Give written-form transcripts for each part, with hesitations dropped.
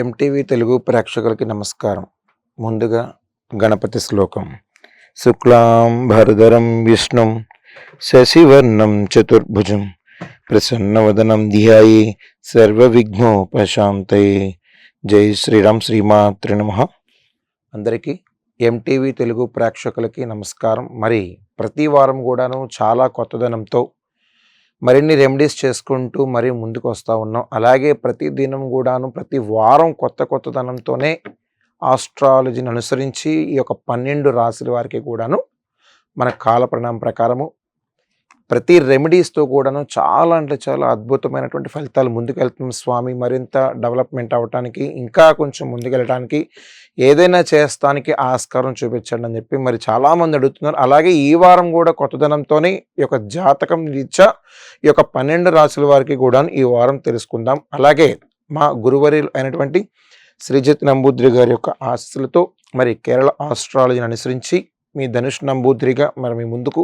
MTV Telugu ప్రేక్షకులకి నమస్కారం. ముందుగా గణపతి శ్లోకం. శుక్లాం భరధరం విష్ణుం శశివర్ణం చతుర్భుజం ప్రసన్నవదనం ధ్యాయే సర్వవిఘ్నోపశాంతయే. జై శ్రీరామ్. శ్రీమాత్రే నమః. అందరికీ ఎంటీవీ తెలుగు ప్రేక్షకులకి నమస్కారం. మరి ప్రతి వారం కూడాను చాలా కొత్తదనంతో మరిన్ని రెమెడీస్ చేసుకుంటూ మరీ ముందుకు వస్తూ ఉన్నాం. అలాగే ప్రతి దినం కూడాను ప్రతి వారం కొత్తదనంతోనే ఆస్ట్రాలజీని అనుసరించి ఈ యొక్క 12 రాశుల వారికి కూడాను మన కాల ప్రణామం ప్రకారము ప్రతి రెమెడీస్తో కూడాను చాలా అంటే చాలా అద్భుతమైనటువంటి ఫలితాలు ముందుకెళ్తున్నాం. స్వామి మరింత డెవలప్మెంట్ అవ్వటానికి, ఇంకా కొంచెం ముందుకెళ్ళటానికి, ఏదైనా చేస్తానికి ఆస్కారం చూపించండి అని చెప్పి మరి చాలామంది అడుగుతున్నారు. అలాగే ఈ వారం కూడా కొత్తదనంతోనే ఈ యొక్క జాతకం రీత్యా ఈ యొక్క 12 రాశుల వారికి కూడా ఈ వారం తెలుసుకుందాం. అలాగే మా గురువర్యులు అయినటువంటి శ్రీజిత్ నంబూద్రి గారి యొక్క ఆశీస్సులతో మరి కేరళ ఆస్ట్రాలజీని అనుసరించి మీ ధనుష్ నంబూద్రిగా మరి మీ ముందుకు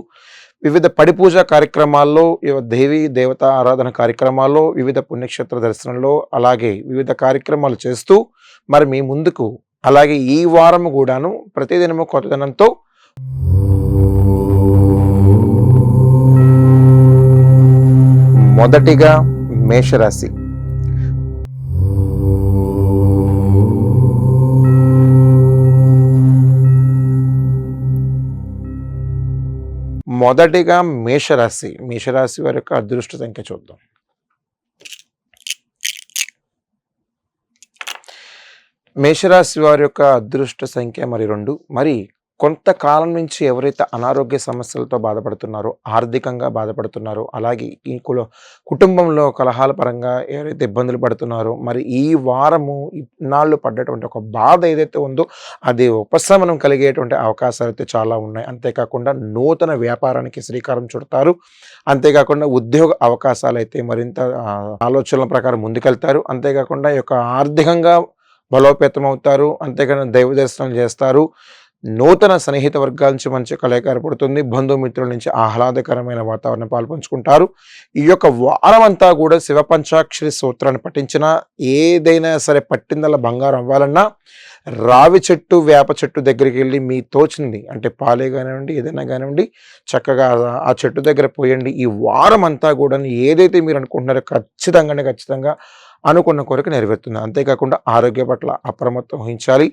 వివిధ పడిపూజ కార్యక్రమాల్లో, దేవీ దేవత ఆరాధన కార్యక్రమాల్లో, వివిధ పుణ్యక్షేత్ర దర్శనంలో, అలాగే వివిధ కార్యక్రమాలు చేస్తూ మరి మీ ముందుకు అలాగే ఈ వారం కూడాను ప్రతిదినము కొత్తదనంతో మొదటిగా మేషరాశి. మొదటిగా మేషరాశి వారి యొక్క అదృష్ట సంఖ్య చూద్దాం. మేషరాశి వారి యొక్క అదృష్ట సంఖ్య 2. మరి కొంతకాలం నుంచి ఎవరైతే అనారోగ్య సమస్యలతో బాధపడుతున్నారో, ఆర్థికంగా బాధపడుతున్నారో, అలాగే ఈ కుటుంబంలో కలహాల పరంగా ఎవరైతే ఇబ్బందులు పడుతున్నారో, మరి ఈ వారము ఇన్నాళ్ళు పడ్డటువంటి ఒక బాధ ఏదైతే ఉందో అది ఉపశమనం కలిగేటువంటి అవకాశాలు అయితే చాలా ఉన్నాయి. అంతేకాకుండా నూతన వ్యాపారానికి శ్రీకారం చుడతారు. అంతేకాకుండా ఉద్యోగ అవకాశాలు అయితే మరింత ఆలోచనల ప్రకారం ముందుకెళ్తారు. అంతేకాకుండా ఈ యొక్క ఆర్థికంగా బలోపేతం అవుతారు. అంతేకాకుండా దైవ దర్శనం చేస్తారు. నూతన సన్నిహిత వర్గాల నుంచి మంచి కలయిక ఏర్పడుతుంది. బంధుమిత్రుల నుంచి ఆహ్లాదకరమైన వాతావరణం పాల్పంచుకుంటారు. ఈ యొక్క వారం అంతా కూడా శివ పంచాక్షరి సూత్రాన్ని పఠించినా, ఏదైనా సరే పట్టిందల్లా బంగారం అవ్వాలన్నా రావి చెట్టు, వేప చెట్టు దగ్గరికి వెళ్ళి మీ తోచింది అంటే పాలే కానివ్వండి, ఏదైనా కానివ్వండి, చక్కగా ఆ చెట్టు దగ్గర పోయండి. ఈ వారం అంతా కూడా ఏదైతే మీరు అనుకుంటున్నారో ఖచ్చితంగా అనుకున్న కోరిక నెరవేరుతుంది. అంతేకాకుండా ఆరోగ్య పట్ల అప్రమత్తం వహించాలి.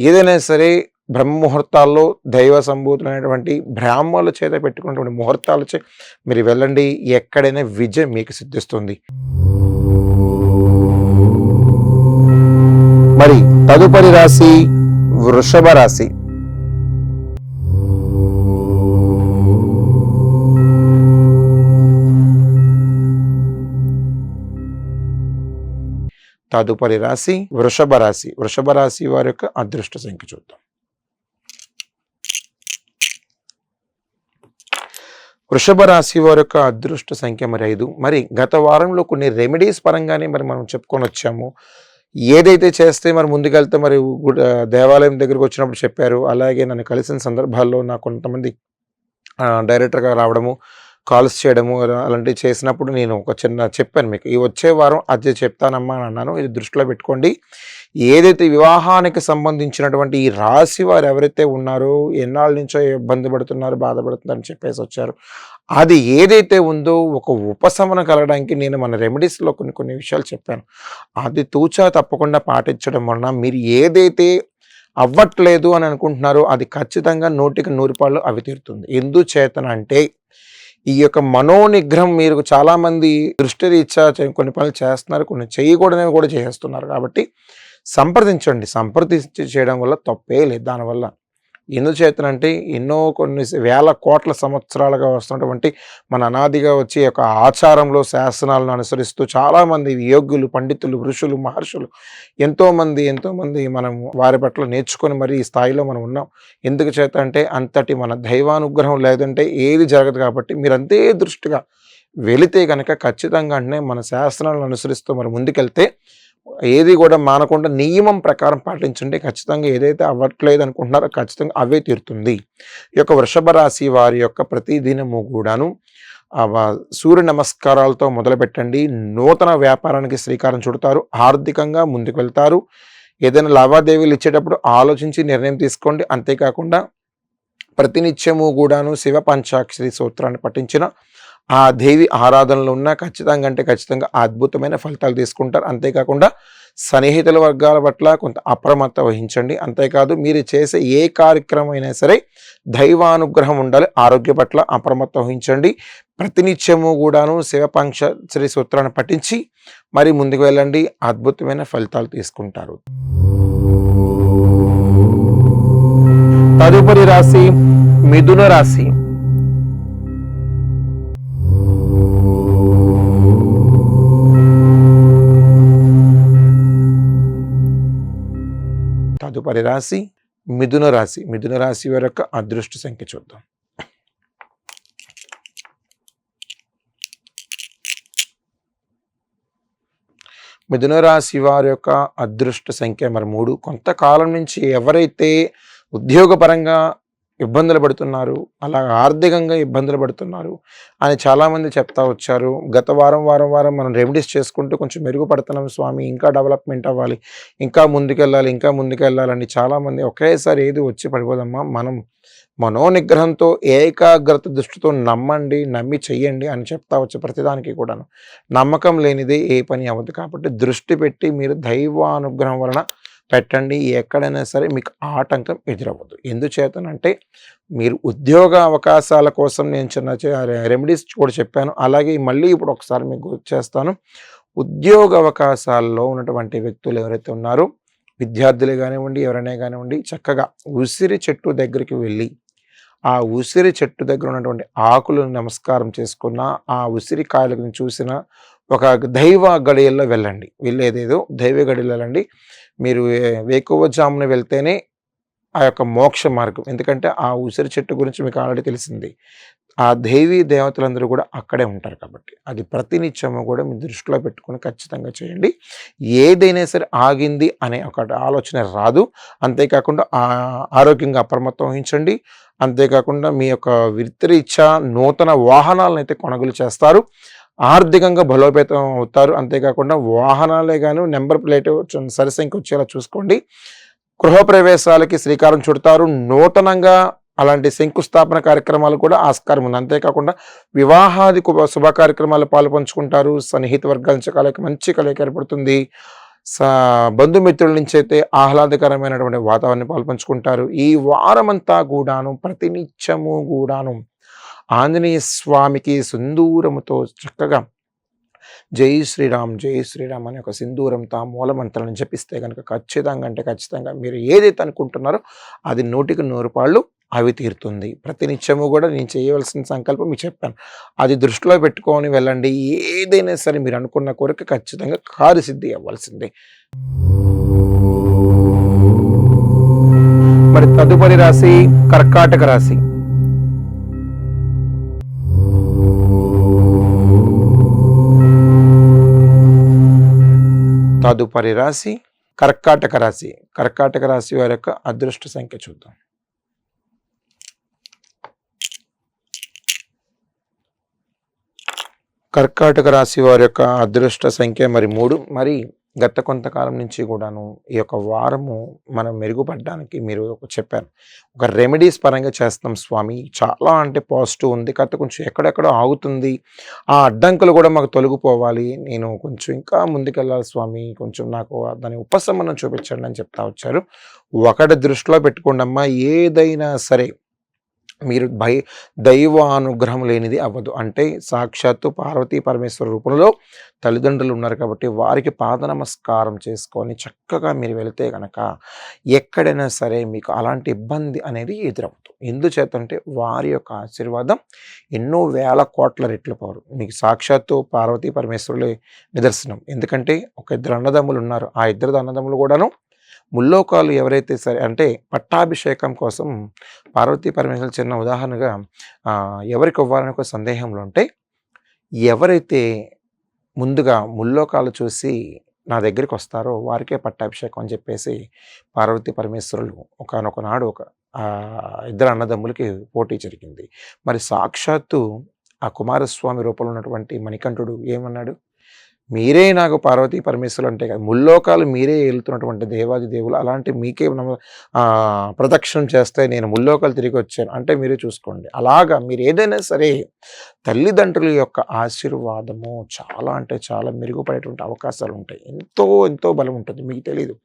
ఏదైనా సరే బ్రహ్మముహూర్తాల్లో దైవ సంభూతులైనటువంటి బ్రాహ్మణుల చేత పెట్టుకున్నటువంటి ముహూర్తాల చే మీరు వెళ్ళండి. ఎక్కడైనా విజయం మీకు సిద్ధిస్తుంది. మరి తదుపరి రాశి వృషభ రాశి. వృషభ రాశి వారి యొక్క అదృష్ట సంఖ్య చూద్దాం. వృషభ రాశి వారి యొక్క అదృష్ట సంఖ్య 5. మరి గత వారంలో కొన్ని రెమెడీస్ పరంగానే మరి మనం చెప్పుకొని వచ్చాము. ఏదైతే చేస్తే మరి ముందుకెళ్తే మరి దేవాలయం దగ్గరకు వచ్చినప్పుడు చెప్పారు. అలాగే నన్ను కలిసిన సందర్భాల్లో నాకు కొంతమంది డైరెక్టర్గా రావడము, కాల్స్ చేయడము అలాంటివి చేసినప్పుడు నేను ఒక చిన్న చెప్పాను మీకు, ఈ వచ్చే వారం అది చెప్తానమ్మా అని అన్నాను. ఇది దృష్టిలో పెట్టుకోండి. ఏదైతే వివాహానికి సంబంధించినటువంటి ఈ రాశి వారు ఎవరైతే ఉన్నారో, ఎన్నాళ్ళ నుంచో ఇబ్బంది పడుతున్నారు, బాధపడుతున్నారని చెప్పేసి వచ్చారు, అది ఏదైతే ఉందో ఒక ఉపశమనం కలగడానికి నేను మన రెమెడీస్లో కొన్ని విషయాలు చెప్పాను. అది తూచా తప్పకుండా పాటించడం వలన మీరు ఏదైతే అవ్వట్లేదు అని అనుకుంటున్నారో అది ఖచ్చితంగా 100కి 100 అవి తీరుతుంది. ఎందుచేతనంటే ఈ యొక్క మనోనిగ్రహం మీరు చాలామంది దృష్టి రీత్యా కొన్ని పనులు చేస్తున్నారు, కొన్ని చేయకూడనివి కూడా చేస్తున్నారు. కాబట్టి సంప్రదించి చేయడం వల్ల తప్పే లేదు. దానివల్ల ఎందుచేతనంటే కొన్ని వేల కోట్ల సంవత్సరాలుగా వస్తున్నటువంటి మన అనాదిగా వచ్చి యొక్క ఆచారంలో శాసనాలను అనుసరిస్తూ చాలామంది యోగ్యులు, పండితులు, ఋషులు, మహర్షులు ఎంతోమంది మనం వారి పట్ల నేర్చుకొని మరి ఈ స్థాయిలో మనం ఉన్నాం. ఎందుకు చేత అంటే అంతటి మన దైవానుగ్రహం లేదంటే ఏది జరగదు. కాబట్టి మీరు అంతే దృష్టిగా వెళితే కనుక ఖచ్చితంగా అంటే మన శాస్త్రాలను అనుసరిస్తూ మరి ముందుకెళ్తే ఏది కూడా మానకుండా నియమం ప్రకారం పాటించండి. ఖచ్చితంగా ఏదైతే అవ్వట్లేదు అనుకుంటున్నారో ఖచ్చితంగా అవే తీరుతుంది. ఈ యొక్క వృషభ రాశి వారి యొక్క ప్రతిదినము కూడాను సూర్య నమస్కారాలతో మొదలుపెట్టండి. నూతన వ్యాపారానికి శ్రీకారం చుడతారు. ఆర్థికంగా ముందుకు వెళ్తారు. ఏదైనా లావాదేవీలు ఇచ్చేటప్పుడు ఆలోచించి నిర్ణయం తీసుకోండి. అంతేకాకుండా ప్రతినిత్యము కూడాను శివ పంచాక్షరి సూత్రాన్ని పఠించిన ఆ దేవి ఆరాధనలో ఉన్న ఖచ్చితంగా అంటే ఖచ్చితంగా అద్భుతమైన ఫలితాలు తీసుకుంటారు. అంతేకాకుండా సన్నిహితుల వర్గాల పట్ల కొంత అప్రమత్త వహించండి. అంతేకాదు మీరు చేసే ఏ కార్యక్రమం అయినా సరే దైవానుగ్రహం ఉండాలి. ఆరోగ్య పట్ల అప్రమత్త వహించండి. ప్రతినిత్యము కూడాను శివ పంచాక్షరి సూత్రాన్ని పఠించి మరి ముందుకు వెళ్ళండి. అద్భుతమైన ఫలితాలు తీసుకుంటారు. తదుపరి రాశి మిథున రాశి. తదుపరి రాశి మిథున రాశి. మిథున రాశి వారి యొక్క అదృష్ట సంఖ్య చూద్దాం. మిథున రాశి వారి యొక్క అదృష్ట సంఖ్య మరి 3. కొంతకాలం నుంచి ఎవరైతే ఉద్యోగపరంగా ఇబ్బందులు పడుతున్నారు, అలా ఆర్థికంగా ఇబ్బందులు పడుతున్నారు అని చాలామంది చెప్తా వచ్చారు. గత వారం మనం రెమెడీస్ చేసుకుంటూ కొంచెం మెరుగుపడుతున్నాం స్వామి, ఇంకా డెవలప్మెంట్ అవ్వాలి, ఇంకా ముందుకెళ్ళాలని చాలామంది ఒకేసారి ఏది వచ్చి పడిపోదమ్మా, మనం మనోనిగ్రహంతో ఏకాగ్రత దృష్టితో నమ్మి చెయ్యండి అని చెప్తా వచ్చే ప్రతిదానికి కూడాను. నమ్మకం లేనిదే ఏ పని అవ్వదు. కాబట్టి దృష్టి పెట్టి మీరు దైవానుగ్రహం వలన పెట్టండి. ఎక్కడైనా సరే మీకు ఆటంకం ఎదురవ్వదు. ఎందుచేతనంటే మీరు ఉద్యోగ అవకాశాల కోసం నేను చిన్న రెమెడీస్ కూడా చెప్పాను. అలాగే మళ్ళీ ఇప్పుడు ఒకసారి మీకు చేస్తాను. ఉద్యోగ అవకాశాల్లో ఉన్నటువంటి వ్యక్తులు ఎవరైతే ఉన్నారో, విద్యార్థులే కానివ్వండి, ఎవరైనా కానివ్వండి, చక్కగా ఉసిరి చెట్టు దగ్గరికి వెళ్ళి ఆ ఉసిరి చెట్టు దగ్గర ఉన్నటువంటి ఆకులను నమస్కారం చేసుకున్న, ఆ ఉసిరికాయలను చూసిన ఒక దైవ గడియల్లో వెళ్ళండి. వెళ్ళేదేదో దైవ గడియల్లో వెళ్ళండి. మీరు వేకువజామున వెళ్తేనే ఆ యొక్క మోక్ష మార్గం. ఎందుకంటే ఆ ఉసిరి చెట్టు గురించి మీకు ఆల్రెడీ తెలిసింది. ఆ దేవీ దేవతలందరూ కూడా అక్కడే ఉంటారు. కాబట్టి అది ప్రతినిత్యము కూడా మీ దృష్టిలో పెట్టుకొని ఖచ్చితంగా చేయండి. ఏదైనా సరే ఆగింది అనే ఒక ఆలోచన రాదు. అంతేకాకుండా ఆరోగ్యంగా అప్రమత్తం వహించండి. అంతేకాకుండా మీ యొక్క వృత్తిరీత్యా నూతన వాహనాలను అయితే కొనుగోలు చేస్తారు. ఆర్థికంగా బలోపేతం అవుతారు. అంతేకాకుండా వాహనాలే కానీ నెంబర్ ప్లేట్ సరిసంఖ్య వచ్చేలా చూసుకోండి. గృహప్రవేశాలకి శ్రీకారం చుడతారు. నూతనంగా అలాంటి శంకుస్థాపన కార్యక్రమాలు కూడా ఆస్కారం ఉంది. అంతేకాకుండా వివాహాది శుభ కార్యక్రమాలు పాల్పంచుకుంటారు. సన్నిహిత వర్గాల నుంచి మంచి కలయిక ఏర్పడుతుంది. బంధుమిత్రుల నుంచి అయితే ఆహ్లాదకరమైనటువంటి వాతావరణాన్ని పాల్పంచుకుంటారు. ఈ వారమంతా కూడాను ప్రతినిత్యము కూడాను ఆంజనేయ స్వామికి సింధూరముతో చక్కగా జై శ్రీరామ్ అనే ఒక సింధూరంతో మూలమంత్రాలను జపిస్తే కనుక ఖచ్చితంగా మీరు ఏదైతే అనుకుంటున్నారో అది 100కి 100 పాళ్ళు అవి తీరుతుంది. ప్రతినిత్యము కూడా నేను చేయవలసిన సంకల్పం మీకు చెప్పాను. అది దృష్టిలో పెట్టుకొని వెళ్ళండి. ఏదైనా సరే మీరు అనుకున్న కోరిక ఖచ్చితంగా కార్యసిద్ధి అవ్వాల్సిందే. మరి తదుపరి రాశి కర్కాటక రాశి. తదుపరి రాశి కర్కాటక రాశి. కర్కాటక రాశి వారి యొక్క అదృష్ట సంఖ్య చూద్దాం. కర్కాటక రాశి వారి యొక్క అదృష్ట సంఖ్య మరి 3. మరి గత కొంతకాలం నుంచి కూడాను ఈ యొక్క వారము మనం మెరుగుపడడానికి మీరు చెప్పాను. ఒక రెమెడీస్ పరంగా చేస్తాం స్వామి, చాలా అంటే పాజిటివ్ ఉంది, కాకపోతే కొంచెం ఎక్కడెక్కడో ఆగుతుంది, ఆ అడ్డంకులు కూడా మాకు తొలగిపోవాలి, నేను కొంచెం ఇంకా ముందుకెళ్ళాలి స్వామి, కొంచెం నాకు దాని ఉపశమనం చూపించండి అని చెప్తా వచ్చారు. ఒకటి దృష్టిలో పెట్టుకోండి అమ్మా, ఏదైనా సరే మీరు దైవానుగ్రహం లేనిది అవ్వదు. అంటే సాక్షాత్తు పార్వతీ పరమేశ్వర రూపంలో తల్లిదండ్రులు ఉన్నారు కాబట్టి వారికి పాద నమస్కారం చేసుకొని చక్కగా మీరు వెళితే కనుక ఎక్కడైనా సరే మీకు అలాంటి ఇబ్బంది అనేది ఎదురవుతుంది. ఎందుచేతంటే వారి యొక్క ఆశీర్వాదం ఎన్నో వేల కోట్ల రెట్లు పవర్. మీకు సాక్షాత్తు పార్వతీ పరమేశ్వరులే నిదర్శనం. ఎందుకంటే ఒక 2 అన్నదమ్ములు ఉన్నారు. ఆ 2 అన్నదమ్ములు కూడాను ముల్లోకాలు ఎవరైతే సరే అంటే పట్టాభిషేకం కోసం పార్వతీ పరమేశ్వరులు చిన్న ఉదాహరణగా ఎవరికి ఇవ్వాలని ఒక సందేహంలో ఉంటే, ఎవరైతే ముందుగా ముల్లోకాలు చూసి నా దగ్గరికి వస్తారో వారికే పట్టాభిషేకం అని చెప్పేసి పార్వతీ పరమేశ్వరులు ఒకనొకనాడు 2 అన్నదమ్ములకి పోటీ జరిగింది. మరి సాక్షాత్తు ఆ కుమారస్వామి రూపంలో ఉన్నటువంటి మణికంఠుడు ఏమన్నాడు? మీరే నాకు పార్వతీ పరమేశ్వరులు అంటే కదా! ముల్లోకాలు మీరే ఏలుతున్నటువంటి దేవాది దేవులు. అలాంటి మీకే ప్రదక్షిణం చేస్తే నేను ముల్లోకాలు తిరిగొచ్చాను. అంటే మీరే చూసుకోండి. అలాగా మీరు ఏదైనా సరే తల్లిదండ్రుల యొక్క ఆశీర్వాదము చాలా అంటే చాలా మెరుగుపడేటువంటి అవకాశాలుంటాయి. ఎంతో ఎంతో బలం ఉంటుంది. మీకు తెలీదు.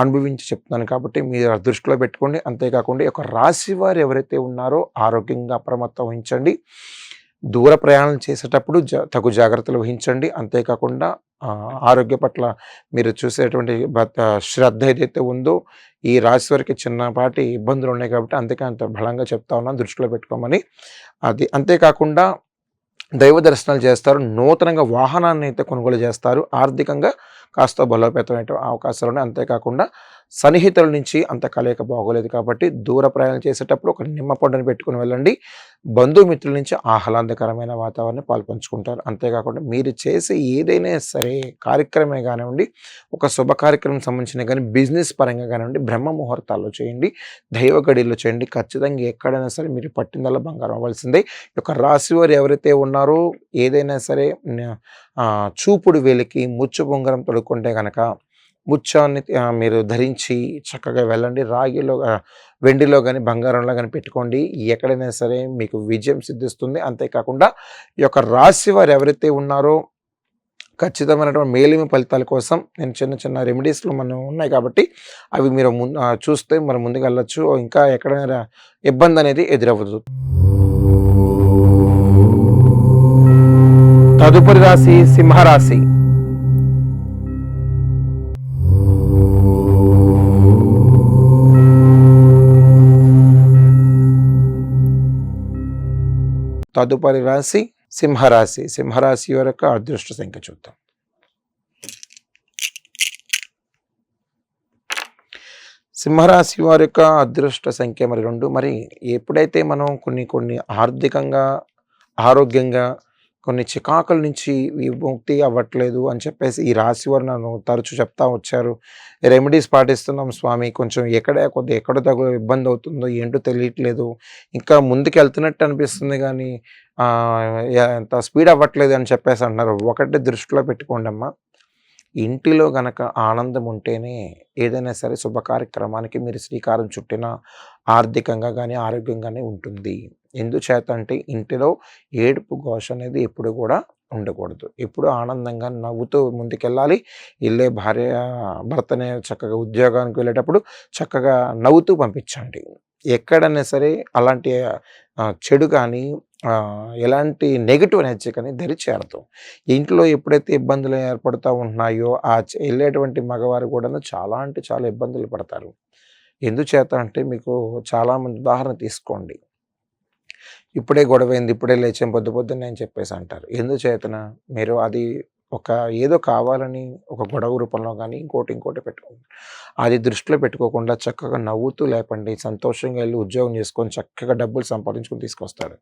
అనుభవించి చెప్తున్నాను కాబట్టి మీరు దృష్టిలో పెట్టుకోండి. అంతేకాకుండా ఈ యొక్క రాశి వారు ఎవరైతే ఉన్నారో ఆరోగ్యంగా అప్రమత్తం వహించండి. దూర ప్రయాణం చేసేటప్పుడు తగు జాగ్రత్తలు వహించండి. అంతేకాకుండా ఆరోగ్య పట్ల మీరు చూసేటువంటి శ్రద్ధ ఏదైతే ఉందో ఈ రాశి వారికి చిన్నపాటి ఇబ్బందులు ఉన్నాయి కాబట్టి అందుకే అంత బలంగా చెప్తా ఉన్నాను దృష్టిలో పెట్టుకోమని. అది అంతేకాకుండా దైవ దర్శనాలు చేస్తారు. నూతనంగా వాహనాన్ని అయితే కొనుగోలు చేస్తారు. ఆర్థికంగా కాస్త బలోపేతమైన అవకాశాలు ఉన్నాయి. అంతేకాకుండా సన్నిహితుల నుంచి అంత కలయిక బాగోలేదు కాబట్టి దూర ప్రయాణం చేసేటప్పుడు ఒక నిమ్మ పండుని పెట్టుకుని వెళ్ళండి. బంధుమిత్రుల నుంచి ఆహ్లాదకరమైన వాతావరణం పాల్పంచుకుంటారు. అంతేకాకుండా మీరు చేసే ఏదైనా సరే కార్యక్రమే కానివ్వండి, ఒక శుభ కార్యక్రమం సంబంధించిన కానీ బిజినెస్ పరంగా కానివ్వండి, బ్రహ్మ ముహూర్తాల్లో చేయండి, దైవ గడిలో చేయండి. ఖచ్చితంగా ఎక్కడైనా సరే మీరు పట్టిందల్లా బంగారం అవ్వాల్సిందే. ఈ యొక్క రాశి వారు ఎవరైతే ఉన్నారో ఏదైనా సరే చూపుడు వేలికి ముచ్చు బొంగరం తొడుక్కుంటే కనుక ముత్యాన్ని మీరు ధరించి చక్కగా వెళ్ళండి. రాగిలో వెండిలో కానీ బంగారంలో కానీ పెట్టుకోండి. ఎక్కడైనా సరే మీకు విజయం సిద్ధిస్తుంది. అంతేకాకుండా ఈ యొక్క రాశి వారు ఎవరైతే ఉన్నారో ఖచ్చితమైనటువంటి మేలిమి ఫలితాల కోసం నేను చిన్న చిన్న రెమెడీస్లు మనం ఉన్నాయి కాబట్టి అవి మీరు చూస్తే మనం ముందుకు వెళ్ళొచ్చు. ఇంకా ఎక్కడైనా ఇబ్బంది అనేది ఎదురవ్వదు. తదుపరి రాశి సింహరాశి. తదుపరి రాశి సింహరాశి. సింహరాశి యొక్క అదృష్ట సంఖ్య చూద్దాం. సింహరాశి వారి యొక్క అదృష్ట సంఖ్య మరి 2. మరి ఎప్పుడైతే మనం కొన్ని ఆర్థికంగా ఆరోగ్యంగా కొన్ని చికాకుల నుంచి విముక్తి అవ్వట్లేదు అని చెప్పేసి ఈ రాశి వారు నన్ను తరచూ చెప్తా వచ్చారు. రెమెడీస్ పాటిస్తున్నాం స్వామి, కొంచెం ఎక్కడో తగు ఇబ్బంది అవుతుందో ఏంటో తెలియట్లేదు, ఇంకా ముందుకు వెళ్తున్నట్టు అనిపిస్తుంది కానీ ఎంత స్పీడ్ అవ్వట్లేదు అని చెప్పేసి అంటున్నారు. ఒకటి దృష్టిలో పెట్టుకోండి అమ్మా, ఇంటిలో గనక ఆనందం ఉంటేనే ఏదైనా సరే శుభ కార్యక్రమానికి మీరు శ్రీకారం చుట్టినా ఆర్థికంగా కానీ ఆరోగ్యంగానే ఉంటుంది. ఎందుచేత అంటే ఇంటిలో ఏడుపు ఘోష అనేది ఎప్పుడు కూడా ఉండకూడదు. ఎప్పుడు ఆనందంగా నవ్వుతూ ముందుకెళ్ళాలి. భార్య భర్తనే చక్కగా ఉద్యోగానికి వెళ్ళేటప్పుడు చక్కగా నవ్వుతూ పంపించండి. ఎక్కడైనా సరే అలాంటి చెడు కానీ ఎలాంటి నెగటివ్ ఎనర్జీ కానీ దరిచేరదు. ఇంట్లో ఎప్పుడైతే ఇబ్బందులు ఏర్పడుతూ ఉంటున్నాయో వెళ్ళేటువంటి మగవారు కూడా చాలా అంటే చాలా ఇబ్బందులు పడతారు. ఎందుచేత అంటే మీకు చాలామంది ఉదాహరణ తీసుకోండి. ఇప్పుడే గొడవైంది, ఇప్పుడే లేచాం పొద్దున్నే అని చెప్పేసి అంటారు. ఎందుచేతన మీరు అది ఏదో కావాలని ఒక గొడవ రూపంలో కానీ ఇంకోటి పెట్టుకోండి. అది దృష్టిలో పెట్టుకోకుండా చక్కగా నవ్వుతూ లేపండి. సంతోషంగా వెళ్ళి ఉద్యోగం చేసుకొని చక్కగా డబ్బులు సంపాదించుకొని తీసుకొస్తారు.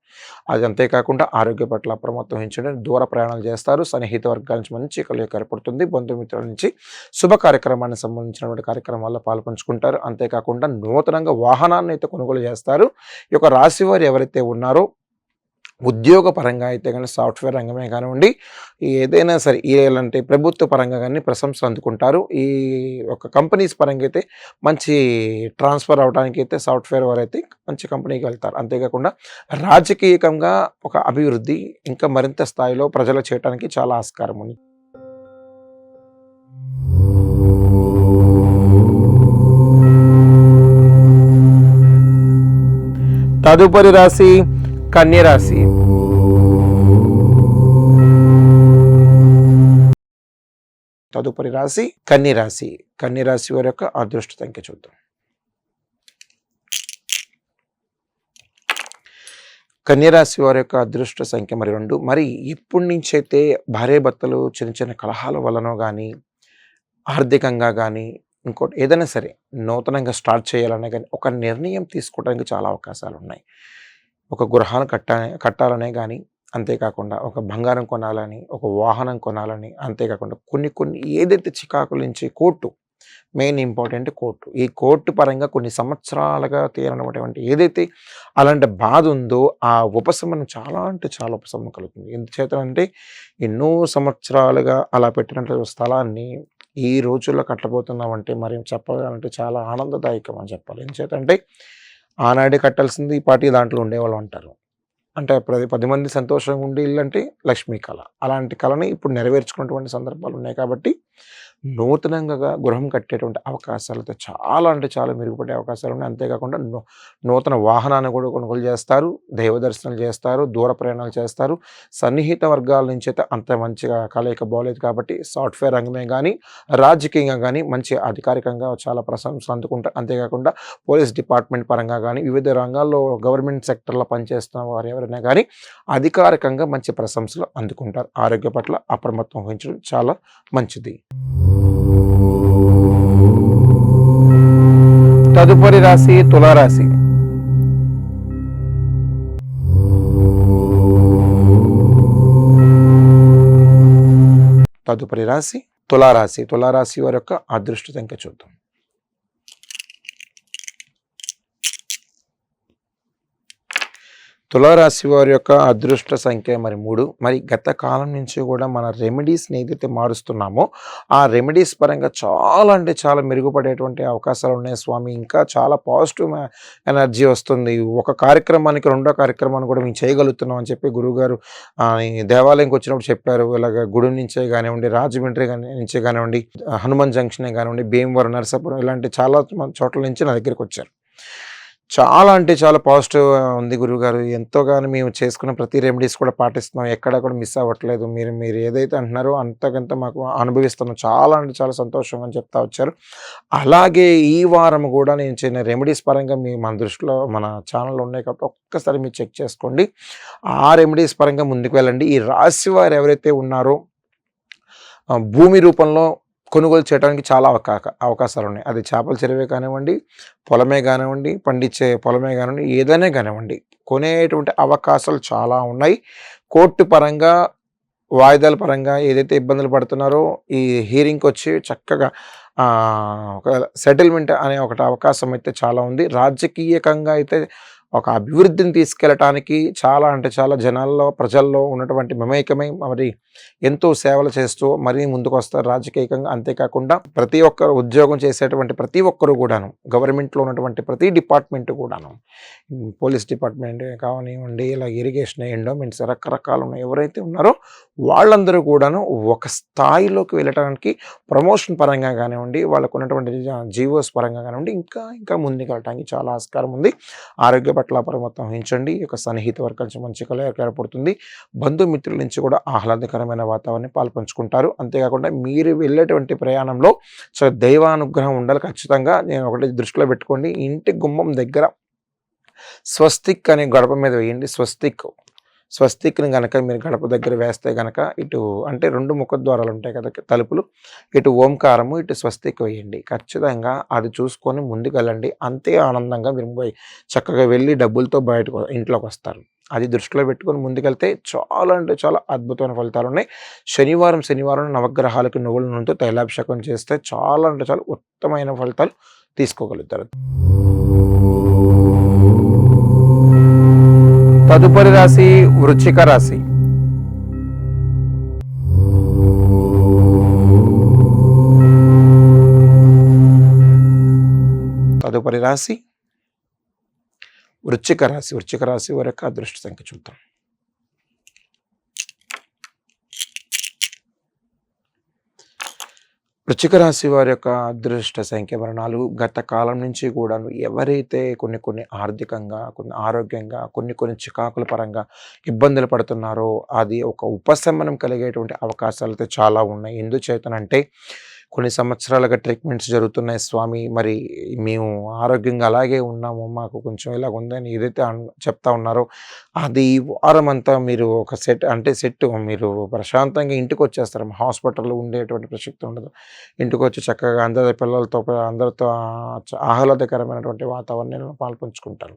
అది అంతేకాకుండా ఆరోగ్య పట్ల అప్రమత్తం వహించండి. దూర ప్రయాణాలు చేస్తారు. సన్నిహిత వర్గాల నుంచి మంచి కలయిక ఏర్పడుతుంది. బంధుమిత్రుల నుంచి శుభ కార్యక్రమానికి సంబంధించినటువంటి కార్యక్రమాల్లో పాల్పంచుకుంటారు. అంతేకాకుండా నూతనంగా వాహనాన్ని అయితే కొనుగోలు చేస్తారు. ఈ యొక్క రాశి వారు ఎవరైతే ఉన్నారో ఉద్యోగ పరంగా అయితే కానీ సాఫ్ట్వేర్ రంగమే కానివ్వండి, ఏదైనా సరే ఇలాంటి ప్రభుత్వ పరంగా కానీ ప్రశంసలు అందుకుంటారు. ఈ ఒక కంపెనీస్ పరంగా అయితే మంచి ట్రాన్స్ఫర్ అవడానికి అయితే సాఫ్ట్వేర్ వారు అయితే మంచి కంపెనీకి వెళ్తారు. అంతేకాకుండా రాజకీయంగా ఒక అభివృద్ధి ఇంకా మరింత స్థాయిలో ప్రజలు చేయడానికి చాలా ఆస్కారం ఉంది. తదుపరి రాశి కన్యరాశి. తదుపరి రాశి కన్యరాశి. కన్యరాశి వారి యొక్క అదృష్ట సంఖ్య చూద్దాం. కన్యరాశి వారి యొక్క అదృష్ట సంఖ్య మరి 2. మరి ఇప్పటి నుంచైతే భార్యాభర్తలు చిన్న కలహాల వలన కానీ ఆర్థికంగా కానీ ఇంకోటి ఏదైనా సరే నూతనంగా స్టార్ట్ చేయాలనే కానీ ఒక నిర్ణయం తీసుకోవడానికి చాలా అవకాశాలు ఉన్నాయి. ఒక గృహాన్ని కట్టాలనే కానీ, అంతేకాకుండా ఒక బంగారం కొనాలని, ఒక వాహనం కొనాలని, అంతేకాకుండా కొన్ని ఏదైతే చికాకుల నుంచి మెయిన్ ఇంపార్టెంట్ కోర్టు. ఈ కోర్టు పరంగా కొన్ని సంవత్సరాలుగా తీరనటువంటి ఏదైతే అలాంటి బాధ ఉందో ఆ ఉపశమనం చాలా అంటే చాలా ఉపశమనం కలుగుతుంది. ఎందుచేతనంటే ఎన్నో సంవత్సరాలుగా అలా పెట్టినటువంటి స్థలాన్ని ఈ రోజుల్లో కట్టబోతున్నామంటే మరి చెప్పాలంటే చాలా ఆనందదాయకం అని చెప్పాలి. ఎందుచేతంటే ఆనాడే కట్టాల్సింది ఈ పాటి దాంట్లో ఉండేవాళ్ళు అంటారు. అంటే 10 మంది సంతోషంగా ఉండే ఇల్లు అంటే లక్ష్మీ కళ. అలాంటి కళని ఇప్పుడు నెరవేర్చుకున్నటువంటి సందర్భాలు ఉన్నాయి కాబట్టి నూతనంగా గృహం కట్టేటువంటి అవకాశాలతో చాలా అంటే చాలా మెరుగుపడే అవకాశాలు ఉన్నాయి. అంతేకాకుండా నూతన వాహనాన్ని కూడా కొనుగోలు చేస్తారు, దైవ దర్శనాలు చేస్తారు, దూర ప్రయాణాలు చేస్తారు. సన్నిహిత వర్గాల నుంచి అయితే అంత మంచిగా కలయిక బాలేదు కాబట్టి సాఫ్ట్వేర్ రంగమే కానీ రాజకీయంగా కానీ మంచి అధికారికంగా చాలా ప్రశంసలు అందుకుంటారు. అంతేకాకుండా పోలీస్ డిపార్ట్మెంట్ పరంగా కానీ వివిధ రంగాల్లో గవర్నమెంట్ సెక్టర్లో పనిచేస్తున్న వారు ఎవరైనా కానీ అధికారికంగా మంచి ప్రశంసలు అందుకుంటారు. ఆరోగ్య పట్ల అప్రమత్తం వహించడం చాలా మంచిది. తదుపరి రాశి తులారాశి. తదుపరి రాశి తులారాశి. తులారాశి వారి యొక్క అదృష్ట సంఖ్య చూద్దాం. తులారాశి వారి యొక్క అదృష్ట సంఖ్య మరి 3. మరి గత కాలం నుంచి కూడా మన రెమెడీస్ని ఏదైతే మారుస్తున్నామో ఆ రెమెడీస్ పరంగా చాలా అంటే చాలా మెరుగుపడేటువంటి అవకాశాలు ఉన్నాయి స్వామి. ఇంకా చాలా పాజిటివ్ ఎనర్జీ వస్తుంది. ఒక కార్యక్రమానికి రెండో కార్యక్రమాన్ని కూడా మేము చేయగలుగుతున్నాం అని చెప్పి గురువుగారు దేవాలయంకి వచ్చినప్పుడు చెప్పారు. ఇలాగ గుడి నుంచే కానివ్వండి, రాజమండ్రి నుంచే కానివ్వండి, హనుమాన్ జంక్షనే కానివ్వండి, భీమవరం, నరసాపురం ఇలాంటి చాలా చోట్ల నుంచి నా దగ్గరికి వచ్చారు. చాలా అంటే చాలా పాజిటివ్ ఉంది గురువుగారు. ఎంతోగానో మేము చేసుకున్న ప్రతి రెమెడీస్ కూడా పాటిస్తున్నాం. ఎక్కడా కూడా మిస్ అవ్వట్లేదు. మీరు ఏదైతే అంటున్నారో అంతకంత మాకు అనుభవిస్తున్నాం. చాలా అంటే చాలా సంతోషంగా అని చెప్తా వచ్చారు. అలాగే ఈ వారం కూడా నేను చిన్న రెమెడీస్ పరంగా మన దృష్టిలో మన ఛానల్లో ఉన్నాయి కాబట్టి ఒక్కసారి మీరు చెక్ చేసుకోండి. ఆ రెమెడీస్ పరంగా ముందుకు వెళ్ళండి. ఈ రాశి వారు ఎవరైతే ఉన్నారో భూమి రూపంలో కొనుగోలు చేయడానికి చాలా అవకాశాలు ఉన్నాయి. అది చేపల చెరువే కానివ్వండి, పొలమే కానివ్వండి, పండించే పొలమే కానివ్వండి, ఏదైనా కానివ్వండి కొనేటువంటి అవకాశాలు చాలా ఉన్నాయి. కోర్టు పరంగా వాయిదాల పరంగా ఏదైతే ఇబ్బందులు పడుతున్నారో ఈ హీరింగ్కి వచ్చి చక్కగా ఒక సెటిల్మెంట్ అనే ఒకటి అవకాశం అయితే చాలా ఉంది. రాజకీయకంగా అయితే ఒక అభివృద్ధిని తీసుకెళ్ళటానికి చాలా అంటే చాలా జనాల్లో ప్రజల్లో ఉన్నటువంటి మమేకమై మరి ఎంతో సేవలు చేస్తూ మరీ ముందుకు వస్తారు రాజకీయంగా. అంతేకాకుండా ప్రతి ఒక్కరు ఉద్యోగం చేసేటువంటి ప్రతి ఒక్కరు కూడాను గవర్నమెంట్లో ఉన్నటువంటి ప్రతి డిపార్ట్మెంట్ కూడాను పోలీస్ డిపార్ట్మెంట్ కానివ్వండి, ఇలా ఇరిగేషన్, ఎండోమెంట్స్ రకరకాలు ఉన్నాయి. ఎవరైతే ఉన్నారో వాళ్ళందరూ కూడాను ఒక స్థాయిలోకి వెళ్ళటానికి ప్రమోషన్ పరంగా కానివ్వండి, వాళ్ళకు ఉన్నటువంటి జీవోస్ పరంగా కానివ్వండి ఇంకా ఇంకా ముందుకు వెళ్ళటానికి చాలా ఆస్కారం ఉంది. ఆరోగ్య పట్ల అప్రమత్తం వహించండి. ఈ యొక్క సన్నిహిత వర్గాల నుంచి మంచి కలయిక ఏర్పడుతుంది. బంధుమిత్రుల నుంచి కూడా ఆహ్లాదకరమైన వాతావరణాన్ని పాల్పంచుకుంటారు. అంతేకాకుండా మీరు వెళ్ళేటువంటి ప్రయాణంలో చాలా దైవానుగ్రహం ఉండాలి ఖచ్చితంగా. నేను ఒకటి దృష్టిలో పెట్టుకోండి. ఇంటి గుమ్మం దగ్గర స్వస్తిక్ అనే గడప మీద వేయండి. స్వస్తిక్ని కనుక మీరు గడప దగ్గర వేస్తే కనుక ఇటు అంటే 2 ముఖద్వారాలు ఉంటాయి కదా తలుపులు, ఇటు ఓంకారము, ఇటు స్వస్తిక్ వేయండి. ఖచ్చితంగా అది చూసుకొని ముందుకు వెళ్ళండి. అంతే ఆనందంగా మీరు చక్కగా వెళ్ళి డబ్బులతో ఇంట్లోకి వస్తారు. అది దృష్టిలో పెట్టుకొని ముందుకెళ్తే చాలా అంటే చాలా అద్భుతమైన ఫలితాలు ఉన్నాయి. శనివారం నవగ్రహాలకు నువ్వుల నూనెతో తైలాభిషేకం చేస్తే చాలా అంటే చాలా ఉత్తమమైన ఫలితాలు తీసుకోగలుగుతారు. తదుపరి రాశి వృశ్చిక రాశి. తదుపరి రాశి వృశ్చిక రాశి. వృశ్చిక రాశి వారి యొక్క అదృష్ట సంఖ్య చూద్దాం. వృశ్చిక రాశి వారి యొక్క అదృష్ట సంఖ్య 4. గత కాలం నుంచి కూడా ఎవరైతే కొన్ని ఆర్థికంగా, కొన్ని ఆరోగ్యంగా, కొన్ని చికాకుల పరంగా ఇబ్బందులు పడుతున్నారో అది ఒక ఉపశమనం కలిగేటువంటి అవకాశాలు అయితే చాలా ఉన్నాయి. ఎందుచేతనంటే కొన్ని సంవత్సరాలుగా ట్రీట్మెంట్స్ జరుగుతున్నాయి స్వామి, మరి మేము ఆరోగ్యంగా అలాగే ఉన్నాము, మాకు కొంచెం ఇలాగ ఉందని ఏదైతే చెప్తా ఉన్నారో అది వారం అంతా మీరు ఒక సెట్ మీరు ప్రశాంతంగా ఇంటికి వచ్చేస్తారు. హాస్పిటల్లో ఉండేటువంటి ప్రసక్తి ఉండదు. ఇంటికి వచ్చి చక్కగా అందరితో ఆహ్లాదకరమైనటువంటి వాతావరణంలో పాల్పంచుకుంటారు.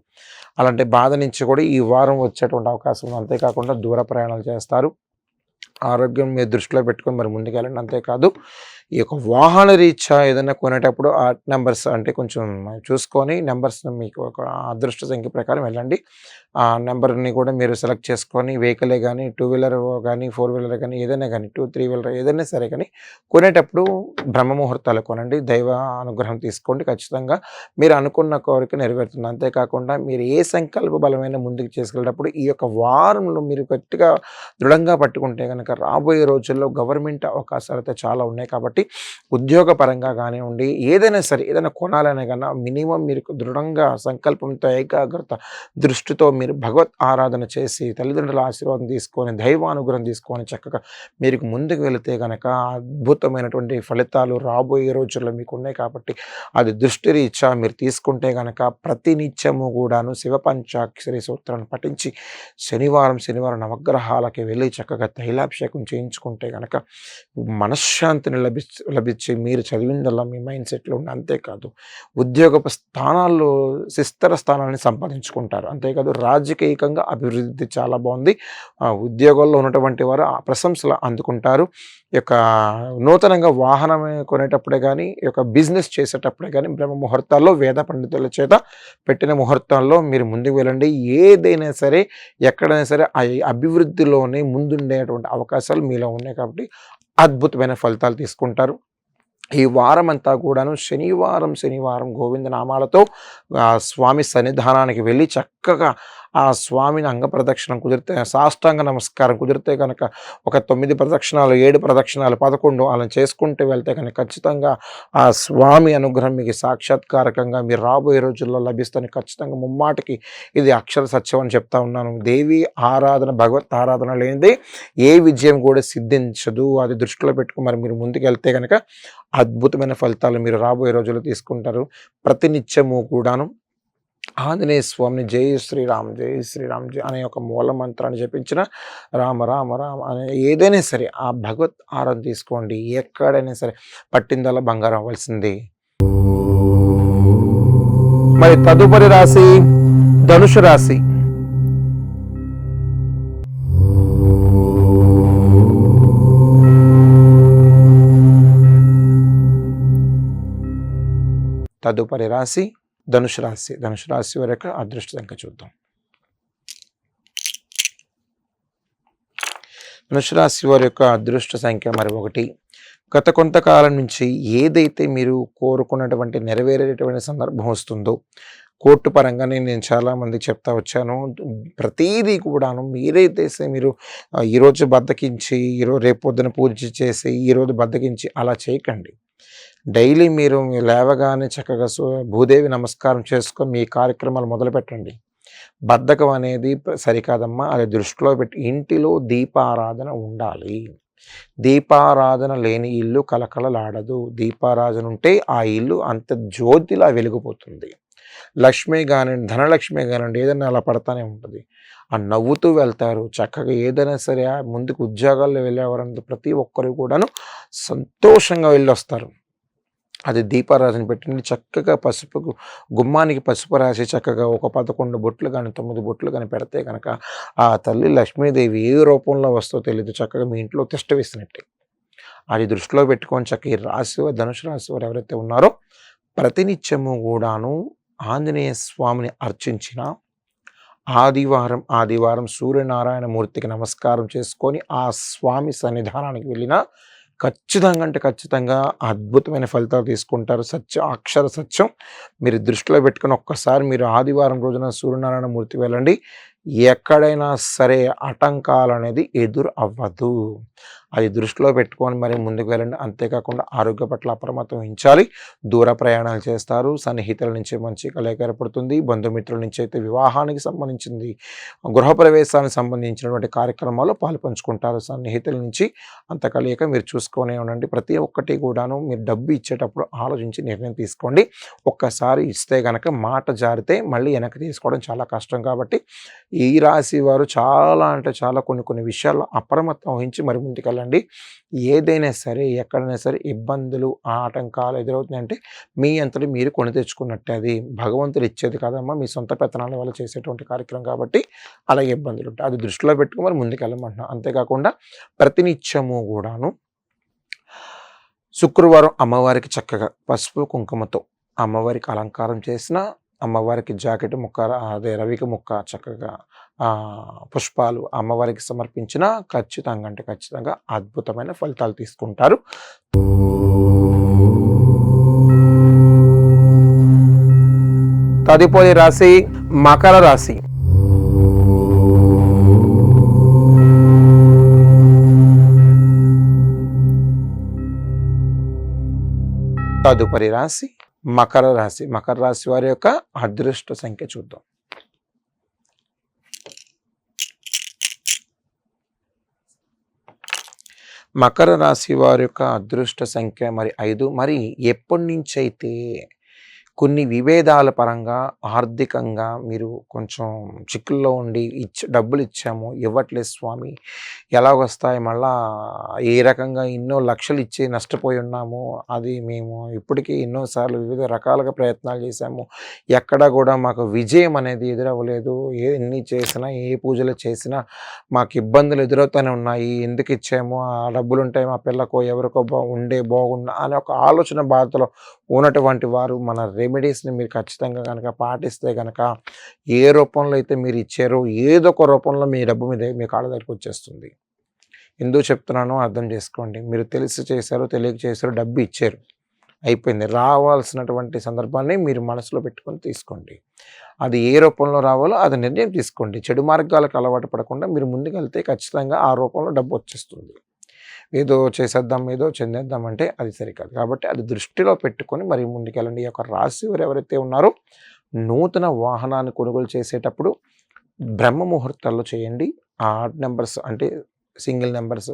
అలాంటి బాధ నుంచి కూడా ఈ వారం వచ్చేటువంటి అవకాశం ఉంది. అంతేకాకుండా దూర ప్రయాణాలు చేస్తారు. ఆరోగ్యం మీరు దృష్టిలో పెట్టుకొని మరి ముందుకెళ్ళండి. అంతేకాదు ఈ యొక్క వాహన రీత్యా ఏదైనా కొనేటప్పుడు ఆ నంబర్స్ అంటే కొంచెం చూసుకొని నంబర్స్ మీకు ఒక అదృష్ట సంఖ్య ప్రకారం వెళ్ళండి. ఆ నంబర్‌ని కూడా మీరు సెలెక్ట్ చేసుకొని వెహికలే గానీ, టూ వీలర్ గానీ, ఫోర్ వీలర్ గానీ ఏదైనా గానీ, త్రీ వీలర్ ఏదైనా సరే కానీ కొనేటప్పుడు బ్రహ్మ ముహూర్తాలు కొనండి. దైవ అనుగ్రహం తీసుకోండి. ఖచ్చితంగా మీరు అనుకున్న కోరిక నెరవేరుతుంది. అంతేకాకుండా మీరు ఏ సంకల్ప బలమైన ముందుకు చేసుకెళ్ళేటప్పుడు ఈ యొక్క వారంలో మీరు గట్టిగా దృఢంగా పట్టుకుంటే గనక రాబోయే రోజుల్లో గవర్నమెంట్ అవకాశాలైతే చాలా ఉన్నాయి కాబట్టి ఉద్యోగ పరంగా కానివ్వండి, ఏదైనా సరే ఏదైనా కొనాలనే కన్నా మినిమం మీరు దృఢంగా సంకల్పంతో ఏకాగ్రత దృష్టితో మీరు భగవత్ ఆరాధన చేసి తల్లిదండ్రుల ఆశీర్వాదం తీసుకొని దైవానుగ్రహం తీసుకొని చక్కగా మీరు ముందుకు వెళితే గనక అద్భుతమైనటువంటి ఫలితాలు రాబోయే రోజుల్లో మీకు ఉన్నాయి కాబట్టి అది దృష్టి రీత్యా మీరు తీసుకుంటే గనక ప్రతి నిత్యము కూడాను శివ పంచాక్షరి సూత్రాన్ని పఠించి శనివారం నవగ్రహాలకి వెళ్ళి చక్కగా తైలాభిషేకం చేయించుకుంటే గనక మనశ్శాంతిని లభించి మీరు చదివిందల్లా మీ మైండ్ సెట్లో ఉండి అంతేకాదు ఉద్యోగపు స్థానాల్లో శిస్తర స్థానాన్ని సంపాదించుకుంటారు. అంతేకాదు రాజకీయంగా అభివృద్ధి చాలా బాగుంది. ఉద్యోగాల్లో ఉన్నటువంటి వారు ఆ ప్రశంసలు అందుకుంటారు. ఈ యొక్క నూతనంగా వాహనం కొనేటప్పుడే కానీ ఈ యొక్క బిజినెస్ చేసేటప్పుడే కానీ బ్రహ్మ ముహూర్తాల్లో వేద పండితుల చేత పెట్టిన ముహూర్తాల్లో మీరు ముందుకు వెళ్ళండి. ఏదైనా సరే ఎక్కడైనా సరే ఆ అభివృద్ధిలోనే ముందుండేటువంటి అవకాశాలు మీలో ఉన్నాయి కాబట్టి అద్భుతమైన ఫలితాలు తీసుకుంటారు. ఈ వారమంతా కూడాను శనివారం గోవింద నామాలతో స్వామి సన్నిధానానికి వెళ్ళి చక్కగా ఆ స్వామిని అంగప్రదక్షిణం కుదిరితే సాష్టాంగ నమస్కారం కుదిరితే కనుక ఒక 9 ప్రదక్షిణాలు 7 ప్రదక్షిణాలు 11 అలా చేసుకుంటూ వెళ్తే కనుక ఖచ్చితంగా ఆ స్వామి అనుగ్రహం మీకు సాక్షాత్కారకంగా మీరు రాబోయే రోజుల్లో లభిస్తుంది. ఖచ్చితంగా ముమ్మాటికి ఇది అక్షర సత్యం అని చెప్తా ఉన్నాను. దేవి ఆరాధన భగవత్ ఆరాధన లేనిదే ఏ విజయం కూడా సిద్ధించదు. అది దృష్టిలో పెట్టుకుని మరి మీరు ముందుకెళ్తే కనుక అద్భుతమైన ఫలితాలు మీరు రాబోయే రోజుల్లో తీసుకుంటారు. ప్రతినిత్యము కూడాను ఆంజనేయ స్వామిని జై శ్రీరామ్ అనే ఒక మూల మంత్రాన్ని జపించిన రామ రామ రామ అనే ఏదైనా సరే ఆ భగవత్ ఆరాధన తీసుకోండి. ఎక్కడైనా సరే పట్టిందల్లా బంగారం అవ్వాల్సింది. మరి తదుపరి రాశి ధనుసు రాశి. తదుపరి రాశి ధనుసు రాశి. ధనుసు రాశి వారి యొక్క అదృష్ట సంఖ్య చూద్దాం. ధనుసు రాశి వారి యొక్క అదృష్ట సంఖ్య మరి 1. గత కొంతకాలం నుంచి ఏదైతే మీరు కోరుకున్నటువంటి నెరవేరేటువంటి సందర్భం వస్తుందో కోర్టు పరంగానే నేను చాలామంది చెప్తా వచ్చాను. ప్రతీదీ కూడాను మీరైతే మీరు ఈరోజు బద్దకించి రేపు పొద్దున పూజ చేసి ఈరోజు బద్దకించి అలా చేయకండి. డైలీ మీరు లేవగానే చక్కగా భూదేవి నమస్కారం చేసుకొని మీ కార్యక్రమాలు మొదలుపెట్టండి. బద్ధకం అనేది సరికాదమ్మా. అది దృష్టిలో పెట్టి ఇంటిలో దీపారాధన ఉండాలి. దీపారాధన లేని ఇల్లు కలకలలాడదు. దీపారాధన ఉంటే ఆ ఇల్లు అంత జ్యోతిలా వెలిగిపోతుంది. లక్ష్మి కానివ్వండి, ధనలక్ష్మి కానివ్వండి ఏదైనా అలా పడతానే ఉంటుంది. ఆ నవ్వుతూ వెళ్తారు. చక్కగా ఏదైనా సరే ముందుకు ఉద్యోగాల్లో వెళ్ళేవారంతా ప్రతి ఒక్కరు కూడాను సంతోషంగా వెళ్ళొస్తారు. అది దీపారాధన పెట్టండి. చక్కగా పసుపుకు గుమ్మానికి పసుపు రాసి చక్కగా ఒక 11 బొట్లు కానీ 9 బొట్లు కానీ పెడితే కనుక ఆ తల్లి లక్ష్మీదేవి ఏ రూపంలో వస్తుందో తెలియదు. చక్కగా మీ ఇంట్లో తిష్ట వేసినట్టే. అది దృష్టిలో పెట్టుకొని చక్కగా ఈ రాశి ధనుసు రాశి వారు ఎవరైతే ఉన్నారో ప్రతినిత్యము కూడాను ఆంజనేయ స్వామిని అర్చించిన ఆదివారం సూర్యనారాయణ మూర్తికి నమస్కారం చేసుకొని ఆ స్వామి సన్నిధానానికి వెళ్ళిన ఖచ్చితంగా అద్భుతమైన ఫలితాలు తీసుకుంటారు. అక్షర సత్యం మీరు దృష్టిలో పెట్టుకుని ఒక్కసారి మీరు ఆదివారం రోజున సూర్యనారాయణ మూర్తి వెళ్ళండి. ఎక్కడైనా సరే ఆటంకాలు అనేది ఎదురు అవ్వదు. అది దృష్టిలో పెట్టుకొని మరి ముందుకు వెళ్ళండి. అంతేకాకుండా ఆరోగ్య పట్ల అప్రమత్తం వహించాలి. దూర ప్రయాణాలు చేస్తారు. సన్నిహితుల నుంచి మంచి కలయిక ఏర్పడుతుంది. బంధుమిత్రుల నుంచి అయితే వివాహానికి సంబంధించింది, గృహప్రవేశానికి సంబంధించినటువంటి కార్యక్రమాల్లో పాలుపంచుకుంటారు. సన్నిహితుల నుంచి అంత కలయిక మీరు చూసుకొని ఉండండి. ప్రతి ఒక్కటి కూడాను మీరు డబ్బు ఇచ్చేటప్పుడు ఆలోచించి నిర్ణయం తీసుకోండి. ఒక్కసారి ఇస్తే కనుక మాట జారితే మళ్ళీ వెనక్కి తీసుకోవడం చాలా కష్టం. కాబట్టి ఈ రాశి వారు చాలా కొన్ని విషయాల్లో అప్రమత్తం వహించి మరి ముందుకెళ్ళాలి. ముందుకెళ్ళండి. ఏదైనా సరే, ఎక్కడైనా సరే ఇబ్బందులు, ఆటంకాలు ఎదురవుతున్నాయంటే మీ అంతట మీరు కొని తెచ్చుకున్నట్టే. అది భగవంతుడు ఇచ్చేది కాదమ్మా. మీ సొంత పెత్తనాల వల్ల చేసేటువంటి కార్యక్రమం కాబట్టి అలాగే ఇబ్బందులుంటాయి. అది దృష్టిలో పెట్టుకొని మరి ముందుకెళ్ళమంటున్నా. అంతేకాకుండా ప్రతినిత్యము గూడాను శుక్రవారం అమ్మవారికి చక్కగా పసుపు, కుంకుమతో అమ్మవారికి అలంకారం చేసిన, అమ్మవారికి జాకెట్ ముక్క అదే రవిక ముక్క చక్కగా పుష్పాలు అమ్మవారికి సమర్పించిన ఖచ్చితంగా అంటే ఖచ్చితంగా అద్భుతమైన ఫలితాలు తీసుకుంటారు. తదుపరి రాశి మకర రాశి. తదుపరి రాశి మకర రాశి. మకర రాశి వారి యొక్క అదృష్ట సంఖ్య చూద్దాం. మకర రాశి వారి యొక్క అదృష్ట సంఖ్య మరి 5. మరి ఎప్పటి నుంచైతే కొన్ని విభేదాల పరంగా ఆర్థికంగా మీరు కొంచెం చిక్కుల్లో ఉండి డబ్బులు ఇచ్చాము ఇవ్వట్లేదు స్వామి, ఎలాగొస్తాయి మళ్ళా, ఏ రకంగా ఎన్నో లక్షలు ఇచ్చి నష్టపోయి ఉన్నాము, అది మేము ఇప్పటికీ ఎన్నోసార్లు వివిధ రకాలుగా ప్రయత్నాలు చేశాము, ఎక్కడా కూడా మాకు విజయం అనేది ఎదురవ్వలేదు, ఎన్ని చేసినా ఏ పూజలు చేసినా మాకు ఇబ్బందులు ఎదురవుతూనే ఉన్నాయి, ఎందుకు ఇచ్చాము, ఆ డబ్బులు ఉంటాయి మా పిల్లకో ఎవరికో బాగున్నా అనే ఒక ఆలోచన బాధలో ఉన్నటువంటి వారు మన రెమెడీస్ని మీరు ఖచ్చితంగా కనుక పాటిస్తే కనుక ఏ రూపంలో అయితే మీరు ఇచ్చారో ఏదో ఒక రూపంలో మీ డబ్బు మీద మీ కాళ్ళ దగ్గరికి వచ్చేస్తుంది. ఎందుకు చెప్తున్నానో అర్థం చేసుకోండి. మీరు తెలిసి చేశారో తెలియక చేశారో డబ్బు ఇచ్చారు, అయిపోయింది. రావాల్సినటువంటి సందర్భాన్ని మీరు మనసులో పెట్టుకొని తీసుకోండి. అది ఏ రూపంలో రావాలో అది నిర్ణయం తీసుకోండి. చెడు మార్గాలకు అలవాటు పడకుండా మీరు ముందుకెళ్తే ఖచ్చితంగా ఆ రూపంలో డబ్బు వచ్చేస్తుంది. ఏదో చేసేద్దాం ఏదో చెందేద్దాం అంటే అది సరికాదు. కాబట్టి అది దృష్టిలో పెట్టుకొని మరి ముందుకెళ్ళండి. ఈ యొక్క రాశి వారు ఎవరైతే ఉన్నారో నూతన వాహనాన్ని కొనుగోలు చేసేటప్పుడు బ్రహ్మ ముహూర్తాల్లో చేయండి. ఆడ్ నెంబర్స్ అంటే సింగిల్ నెంబర్స్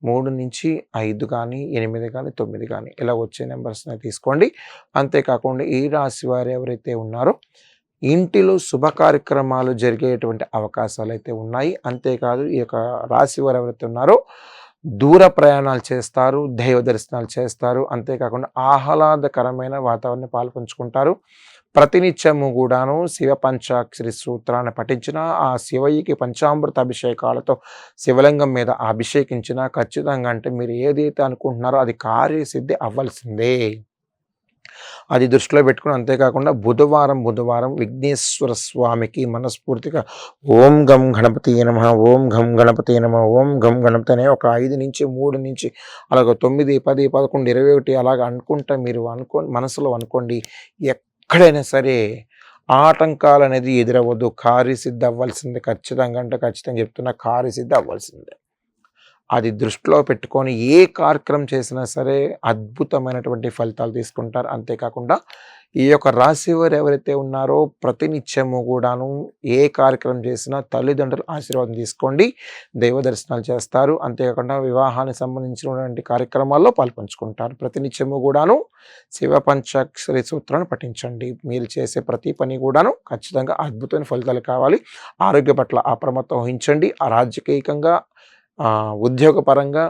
3 నుంచి 5 కానీ 8 కానీ 9 కానీ ఇలా వచ్చే నెంబర్స్ని తీసుకోండి. అంతేకాకుండా ఈ రాశి వారు ఎవరైతే ఉన్నారో ఇంటిలో శుభ కార్యక్రమాలు జరిగేటువంటి అవకాశాలు అయితే ఉన్నాయి. అంతేకాదు ఈ యొక్క రాశి వారు ఎవరైతే ఉన్నారో దూర ప్రయాణాలు చేస్తారు, దైవ దర్శనాలు చేస్తారు. అంతేకాకుండా ఆహ్లాదకరమైన వాతావరణాన్ని పాల్పంచుకుంటారు. ప్రతినిత్యము కూడాను శివ పంచాక్షరి సూత్రాన్ని పఠించిన, ఆ శివయ్యకి పంచామృత అభిషేకాలతో శివలింగం మీద అభిషేకించిన ఖచ్చితంగా అంటే మీరు ఏదైతే అనుకుంటున్నారో అది కార్యసిద్ధి అవ్వాల్సిందే. అది దృష్టిలో పెట్టుకుని అంతేకాకుండా బుధవారం విఘ్నేశ్వర స్వామికి మనస్ఫూర్తిగా ఓం గం గణపతి నమః, ఓం గం గణపతి నమః, ఓం గం గణపతి అనే ఒక 5 నుంచి 3 నుంచి అలాగ 9, 10, 11, 21 అలాగ అనుకుంటా మీరు మనసులో అనుకోండి. ఎక్కడైనా సరే ఆటంకాలు అనేది ఎదురవ్వద్దు. కార్యసిద్ధి అవ్వాల్సిందే. ఖచ్చితంగా అంటే ఖచ్చితంగా చెప్తున్నా, కార్యసిద్ధి అవ్వాల్సిందే. అది దృష్టిలో పెట్టుకొని ఏ కార్యక్రమం చేసినా సరే అద్భుతమైనటువంటి ఫలితాలు తీసుకుంటారు. అంతేకాకుండా ఈ యొక్క రాశి వారు ఎవరైతే ఉన్నారో ప్రతినిత్యము కూడాను ఏ కార్యక్రమం చేసినా తల్లిదండ్రుల ఆశీర్వాదం తీసుకోండి, దైవ దర్శనాలు చేస్తారు. అంతేకాకుండా వివాహానికి సంబంధించినటువంటి కార్యక్రమాల్లో పాల్పంచుకుంటారు. ప్రతినిత్యము కూడాను శివ పంచాక్షరి సూత్రాన్ని పఠించండి. మీరు చేసే ప్రతి పని కూడాను ఖచ్చితంగా అద్భుతమైన ఫలితాలు కావాలి. ఆరోగ్య పట్ల అప్రమత్తం వహించండి. రాజకీయంగా ఉద్యోగపరంగా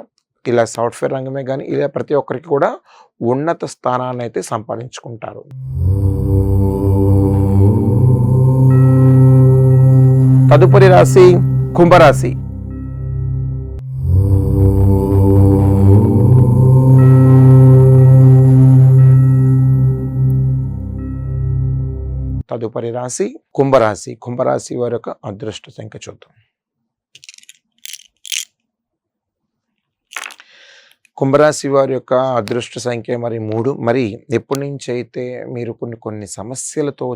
ఇలా సాఫ్ట్వేర్ రంగమే కానీ ఇలా ప్రతి ఒక్కరికి కూడా ఉన్నత స్థానాన్ని అయితే సంపాదించుకుంటారు. తదుపరి రాశి కుంభరాశి. తదుపరి రాశి కుంభరాశి. కుంభరాశి వారి యొక్క అదృష్ట సంఖ్య చూద్దాం. కుంభరాశి వారి యొక్క అదృష్ట సంఖ్య మరి 3. మరి ఎప్పటి నుంచి అయితే మీరు కొన్ని సమస్యలతో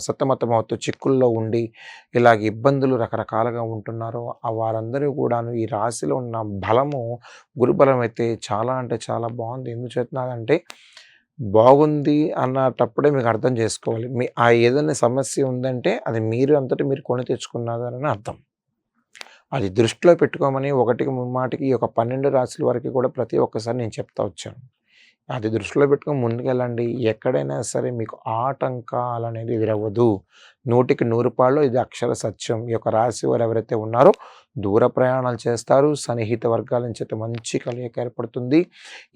సతమతమవుతూ చిక్కుల్లో ఉండి ఇలాగ ఇబ్బందులు రకరకాలుగా ఉంటున్నారో వారందరూ కూడాను ఈ రాశిలో ఉన్న బలము గురుబలం అయితే చాలా అంటే చాలా బాగుంది. ఎందుకు చెప్తున్నానంటే బాగుంది అన్నటప్పుడే మీకు అర్థం చేసుకోవాలి. ఏదైనా సమస్య ఉందంటే అది మీరు అంతటి మీరు కొని తెచ్చుకున్నారని అర్థం. అది దృష్టిలో పెట్టుకోమని ఒకటికి ముమ్మాటికి ఈ యొక్క 12 రాశుల వరకు కూడా ప్రతి ఒక్కసారి నేను చెప్తా వచ్చాను. అది దృష్టిలో పెట్టుకొని ముందుకెళ్ళండి. ఎక్కడైనా సరే మీకు ఆటంకాలు అనేది ఎదురవ్వదు. 100కి 100 పాళ్ళు ఇది అక్షర సత్యం. ఈ యొక్క రాశి వారు ఎవరైతే ఉన్నారో దూర ప్రయాణాలు చేస్తారు. సన్నిహిత వర్గాల నుంచి అయితే మంచి కలయిక ఏర్పడుతుంది.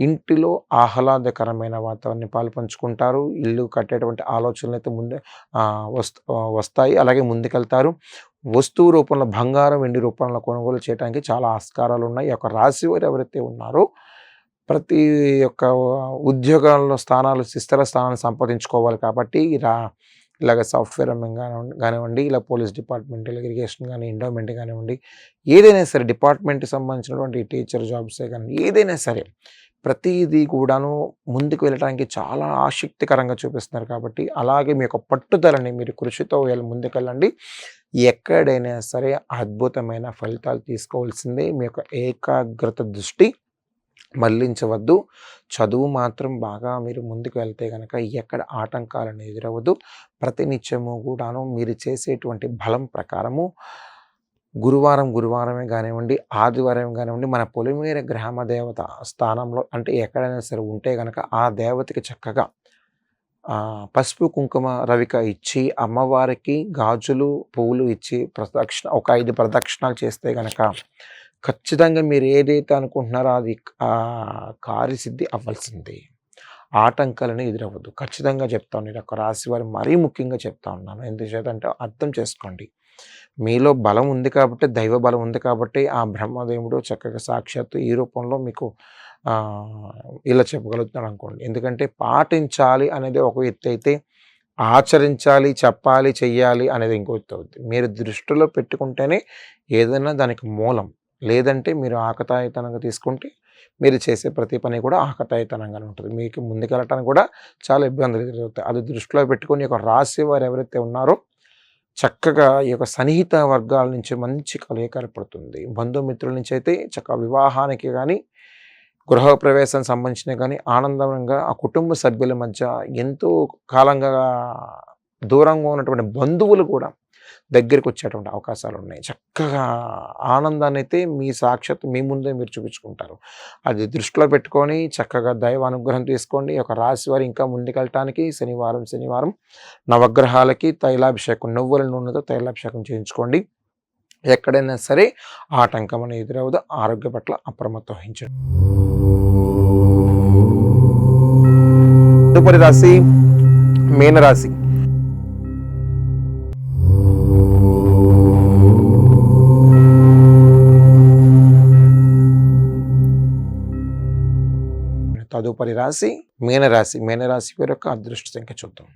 ఇంటిలో ఆహ్లాదకరమైన వాతావరణాన్ని పాలుపంచుకుంటారు. ఇల్లు కట్టేటువంటి ఆలోచనలు అయితే ముందే వస్తాయి. అలాగే ముందుకెళ్తారు. వస్తువు రూపంలో బంగారం, వెండి రూపంలో కొనుగోలు చేయడానికి చాలా ఆస్కారాలు ఉన్నాయి. ఈ యొక్క రాశి వారు ఎవరైతే ఉన్నారో ప్రతి ఒక్క ఉద్యోగాల్లో స్థిర స్థానాలు సంపాదించుకోవాలి కాబట్టి ఇలాగ సాఫ్ట్వేర్ రంగం కానివ్వండి, ఇలా పోలీస్ డిపార్ట్మెంట్, ఇలా ఇరిగేషన్ కానీ, ఎండోమెంట్ కానివ్వండి, ఏదైనా సరే డిపార్ట్మెంట్కి సంబంధించినటువంటి టీచర్ జాబ్సే కానీ ఏదైనా సరే ప్రతిదీ కూడాను ముందుకు వెళ్ళడానికి చాలా ఆసక్తికరంగా చూపిస్తున్నారు. కాబట్టి అలాగే మీ యొక్క పట్టుదలని మీరు కృషితో ముందుకెళ్ళండి. ఎక్కడైనా సరే అద్భుతమైన ఫలితాలు తీసుకోవాల్సిందే. మీ యొక్క ఏకాగ్రత దృష్టి మళ్లించవద్దు. చదువు మాత్రం బాగా మీరు ముందుకు వెళ్తే గనక ఎక్కడ ఆటంకాలను ఎదురవ్వదు. ప్రతినిత్యము కూడాను మీరు చేసేటువంటి బలం ప్రకారము గురువారమే కానివ్వండి, ఆదివారం కానివ్వండి, మన పొలిమేర గ్రామ దేవత స్థానంలో అంటే ఎక్కడైనా సరే ఉంటే గనక ఆ దేవతకి చక్కగా పసుపు కుంకుమ రవిక ఇచ్చి, అమ్మవారికి గాజులు పువ్వులు ఇచ్చి ఒక 5 ప్రదక్షిణాలు చేస్తే గనక ఖచ్చితంగా మీరు ఏదైతే అనుకుంటున్నారో అది కార్యసిద్ధి అవ్వాల్సిందే. ఆటంకాలను ఎదురవ్వద్దు. ఖచ్చితంగా చెప్తాను. నేను ఒక రాశి వారు మరీ ముఖ్యంగా చెప్తా ఉన్నాను. ఎందుచేతంటే అర్థం చేసుకోండి. మీలో బలం ఉంది కాబట్టి, దైవ బలం ఉంది కాబట్టి ఆ బ్రహ్మదేవుడు చక్కగా సాక్షాత్తు ఈ రూపంలో మీకు ఇలా చెప్పగలుగుతున్నాడు అనుకోండి. ఎందుకంటే పాటించాలి అనేది ఒక ఎత్తు అయితే, ఆచరించాలి, చెప్పాలి, చెయ్యాలి అనేది ఇంకో ఎత్తు అవుద్ది. మీరు దృష్టిలో పెట్టుకుంటేనే ఏదైనా దానికి మూలం. లేదంటే మీరు ఆకతాయితనంగా తీసుకుంటే మీరు చేసే ప్రతి పని కూడా ఆకతాయితనంగానే ఉంటుంది. మీకు ముందుకెళ్ళటానికి కూడా చాలా ఇబ్బందులు ఎదురవుతాయి. అది దృష్టిలో పెట్టుకొని ఒక రాశి వారు ఎవరైతే ఉన్నారో చక్కగా ఈ యొక్క సన్నిహిత వర్గాల నుంచి మంచి కలయిక ఏర్పడుతుంది. బంధుమిత్రుల నుంచి అయితే చక్కగా వివాహానికి కానీ, గృహప్రవేశం సంబంధించిన కానీ ఆనందంగా ఆ కుటుంబ సభ్యుల మధ్య ఎంతో కాలంగా దూరంగా ఉన్నటువంటి బంధువులు కూడా దగ్గరికి వచ్చేటువంటి అవకాశాలు ఉన్నాయి. చక్కగా ఆనందాన్ని అయితే సాక్షాత్తు మీ ముందే మీరు చూపించుకుంటారు. అది దృష్టిలో పెట్టుకొని చక్కగా దైవ అనుగ్రహం తీసుకోండి. ఒక రాశి వారు ఇంకా ముందుకెళ్ళటానికి శనివారం నవగ్రహాలకి తైలాభిషేకం, నువ్వుల నూనెతో తైలాభిషేకం చేయించుకోండి. ఎక్కడైనా సరే ఆటంకం అనేది ఎదురవదు. ఆరోగ్య పట్ల అప్రమత్తం వహించండి. తదుపరి రాశి మీనరాశి. తదుపరి రాశి మీనరాశి. మీనరాశి వారి యొక్క అదృష్ట సంఖ్య చూద్దాం.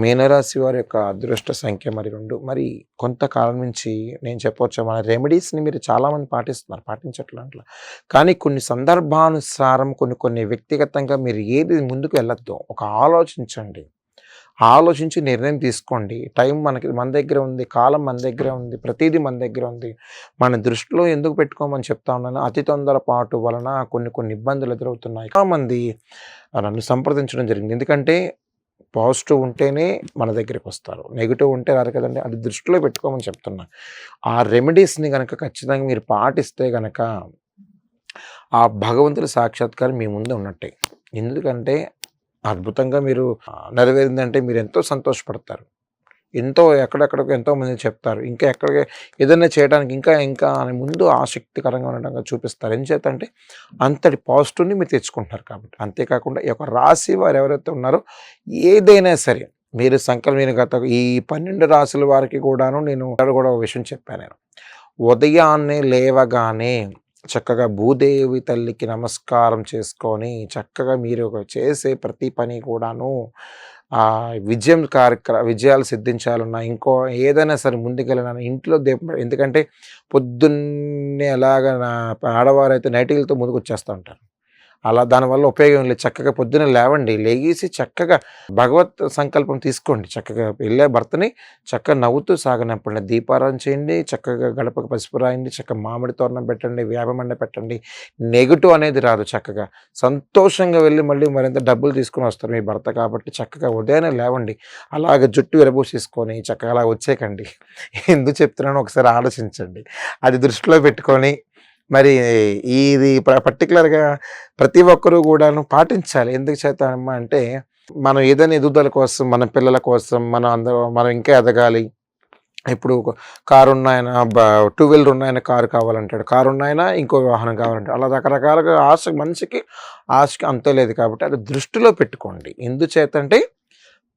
మీనరాశి వారి యొక్క అదృష్ట సంఖ్య 2. మరి కొంతకాలం నుంచి నేను చెప్పవచ్చు మన రెమెడీస్ని మీరు చాలామంది పాటిస్తున్నారు, పాటించట్లా. కానీ కొన్ని సందర్భానుసారం కొన్ని వ్యక్తిగతంగా మీరు ఏది ముందుకు వెళ్ళొద్దో ఒక ఆలోచించండి. ఆలోచించి నిర్ణయం తీసుకోండి. టైం మన దగ్గర ఉంది, కాలం మన దగ్గర ఉంది, ప్రతిదీ మన దగ్గర ఉంది. మన దృష్టిలో ఎందుకు పెట్టుకోమని చెప్తా ఉన్నాను. అతి తొందరపాటు వలన కొన్ని ఇబ్బందులు ఎదురవుతున్నాయి. చాలామంది నన్ను సంప్రదించడం జరిగింది. ఎందుకంటే పాజిటివ్ ఉంటేనే మన దగ్గరికి వస్తారు, నెగిటివ్ ఉంటే రారు కదండి. అది దృష్టిలో పెట్టుకోమని చెప్తున్నా. ఆ రెమెడీస్ని కనుక ఖచ్చితంగా మీరు పాటిస్తే కనుక ఆ భగవంతుడి సాక్షాత్కారం మీ ముందే ఉన్నట్టే. ఎందుకంటే అద్భుతంగా మీరు నెరవేరిందంటే మీరు ఎంతో సంతోషపడతారు. ఎక్కడెక్కడికో ఎంతోమంది చెప్తారు. ఇంకా ఏదైనా చేయడానికి ఇంకా అని ముందు ఆసక్తికరంగా ఉండడంగా చూపిస్తారు. ఎందుచేతంటే అంతటి పాజిటివ్ని మీరు తెచ్చుకుంటున్నారు కాబట్టి. అంతేకాకుండా ఈ యొక్క రాశి వారు ఎవరైతే ఉన్నారో ఏదైనా సరే మీరు గత ఈ 12 రాశుల వారికి కూడాను నేను కూడా ఒక విషయం చెప్పాను. నేను ఉదయాన్నే లేవగానే చక్కగా భూదేవి తల్లికి నమస్కారం చేసుకొని చక్కగా మీరు చేసే ప్రతి పని కూడాను విజయాలు సిద్ధించాలన్నా ఏదైనా సరే ముందుకెళ్ళినా ఇంట్లో ఎందుకంటే పొద్దున్నే అలాగా ఆడవారైతే నైటీలతో ముందుకు వచ్చేస్తూ ఉంటారు. అలా దానివల్ల ఉపయోగం లేదు. చక్కగా పొద్దున లేవండి, లేచి చక్కగా భగవత్ సంకల్పం తీసుకోండి. చక్కగా వెళ్ళే భర్తని చక్కగా నవ్వుతూ సాగనంపండి. దీపారాధన చేయండి, చక్కగా గడపకు పసుపు రాయండి, చక్కగా మామిడి తోరణం పెట్టండి, వేపమండ పెట్టండి. నెగిటివ్ అనేది రాదు. చక్కగా సంతోషంగా వెళ్ళి మళ్ళీ మరింత డబ్బులు తీసుకొని వస్తారు మీ భర్త. కాబట్టి చక్కగా ఉదయాన్నే లేవండి. అలాగే జుట్టు విరబూసేసుకొని చక్కగా అలా వచ్చేకండి. ఎందుకు చెప్తున్నానో ఒకసారి ఆలోచించండి. అది దృష్టిలో పెట్టుకొని మరి ఇది పర్టికులర్గా ప్రతి ఒక్కరూ కూడాను పాటించాలి. ఎందుకు చేస్తామమ్మా అంటే మనం ఏదైనా ఎదుగుదల కోసం, మన పిల్లల కోసం, మనం ఇంకా ఎదగాలి. ఇప్పుడు కారు ఉన్నాయన టూ వీలర్ ఉన్నాయన కారు కావాలంటాడు. కారు ఉన్నాయన ఇంకో వాహనం కావాలంటాడు. అలా రకరకాలుగా మనిషికి ఆశకి అంతే లేదు కాబట్టి అది దృష్టిలో పెట్టుకోండి. ఎందుచేతంటే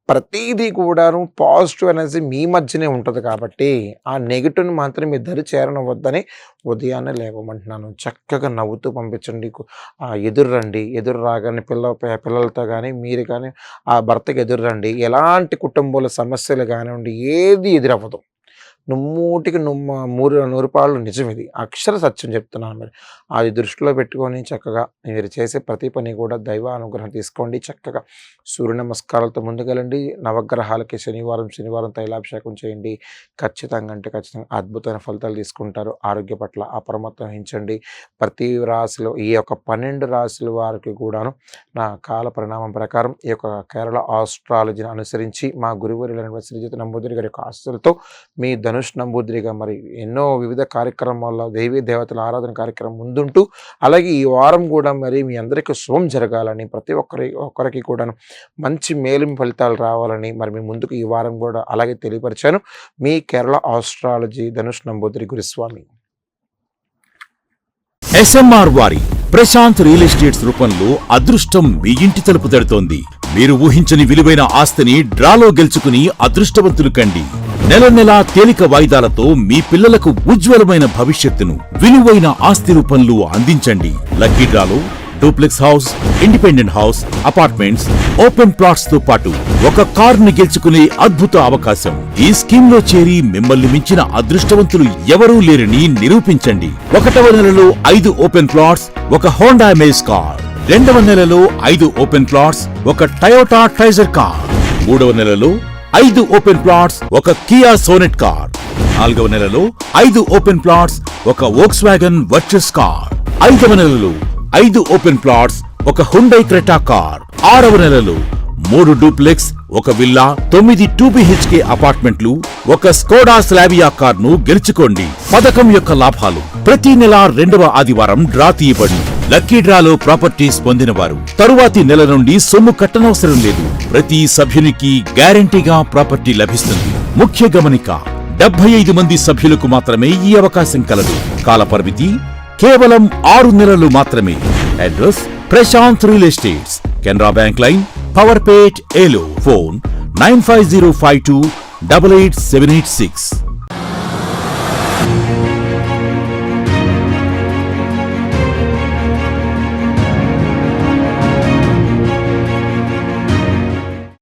ప్రతీదీ కూడాను పాజిటివ్ ఎనర్జీ మీ మధ్యనే ఉంటుంది కాబట్టి ఆ నెగిటివ్ని మాత్రం మీ దరి చేరనివ్వద్దని ఉదయాన్నే లేవమంటున్నాను. చక్కగా నవ్వుతూ పంపించండి. ఎదురు రండి. ఎదురు రాగానే పిల్లలతో కానీ మీరు కానీ ఆ భర్తకి ఎదురు రండి. ఎలాంటి కుటుంబంలో సమస్యలు కానివ్వండి ఏది ఎదురవ్వదు. నుమ్మూటికి 100 పాళ్ళు నిజం ఇది. అక్షర సత్యం చెప్తున్నాను. మరి అది దృష్టిలో పెట్టుకొని చక్కగా మీరు చేసే ప్రతి పని కూడా దైవ అనుగ్రహం తీసుకోండి. చక్కగా సూర్య నమస్కారాలతో ముందుకెళ్ళండి. నవగ్రహాలకి శనివారం తైలాభిషేకం చేయండి. ఖచ్చితంగా అద్భుతమైన ఫలితాలు తీసుకుంటారు. ఆరోగ్య పట్ల అప్రమత్తం వహించండి. ప్రతి రాశిలో ఈ యొక్క 12 రాశుల వారికి కూడాను నా కాల పరిణామం ప్రకారం ఈ యొక్క కేరళ ఆస్ట్రాలజీని అనుసరించి మా గురువురైన శ్రీజిత్ నంబూదిరి గారి యొక్క ఆశలతో మీ ధనుష్ నంబూద్రిగా మరి ఎన్నో వివిధ కార్యక్రమాల్లో దేవీ దేవతల ఆరాధన కార్యక్రమం ముందుంటూ అలాగే ఈ వారం కూడా మరి మీ అందరికీ శుభం జరగాలని ప్రతి ఒక్కరికి కూడా మంచి మేలు ఫలితాలు రావాలని మరి మీ ముందుకు ఈ వారం కూడా అలాగే తెలియపరిచాను. మీ కేరళ ఆస్ట్రాలజీ ధనుష్ నంబూద్రి గురుస్వామి. SMR వారి ప్రశాంత్ రియల్ ఎస్టేట్స్ రూపంలో అదృష్టం మీ ఇంటి తలుపు తడుతోంది. మీరు ఊహించని విలువైన ఆస్తిని డ్రాలో గెలుచుకుని అదృష్టవంతులు కండి. నెల తేలిక వాయిదాలతో మీ పిల్లలకు ఉజ్వలమైన భవిష్యత్తును విలువైన ఆస్తి రూపంలో అందించండి. లక్కీ డ్రాలో duplex house, independent house, apartments, open plots తో పాటు ఒక కారుని గెలుచుకునే అద్భుత అవకాశం. ఈ స్కీమ్ లో చేరి మిమ్మల్ని మించిన అదృష్టవంతులు ఎవరూ లేరని నిరూపించండి. 1వ నెలలో 5 ఓపెన్ ప్లాట్స్, ఒక హోండా అమేజ్ కార్. 2వ నెలలో 5 ఓపెన్ ప్లాట్స్, ఒక టయోటా ట్రైజర్ కార్. 3వ నెలలో 5 ఓపెన్ ప్లాట్స్, ఒక కియా సోనెట్ కార్. 4వ నెలలో 5 ఓపెన్ ప్లాట్స్, ఒక వోక్స్వాగన్ వర్చస్ కార్. 5వ నెలలో 5 ఓపెన్ ప్లాట్స్, ఒక హుండై క్రెటా కార్. 6వ నెలలో 3 డూప్లెక్స్, ఒక విల్లా, 9 2BHK అపార్ట్మెంట్లు, ఒక స్కోడా స్లావియా కార్ను గెలుచుకోండి. పథకం యొక్క లాభాలు ప్రతి నెల 2వ ఆదివారం డ్రా తీయబడి లక్కీ డ్రాలో ప్రాపర్టీస్ పొందిన వారు తరువాతి నెల నుండి సొమ్ము కట్టనవసరం లేదు. ప్రతి సభ్యునికి గ్యారంటీగా ప్రాపర్టీ లభిస్తుంది. ముఖ్య గమనిక, 75 మంది సభ్యులకు మాత్రమే ఈ అవకాశం కలదు. కాల పరిమితి కేవలం 6 నెలలు మాత్రమే. Address Prashant real estates, Canara bank line, Powerpet, Eluru. Phone 9505288786.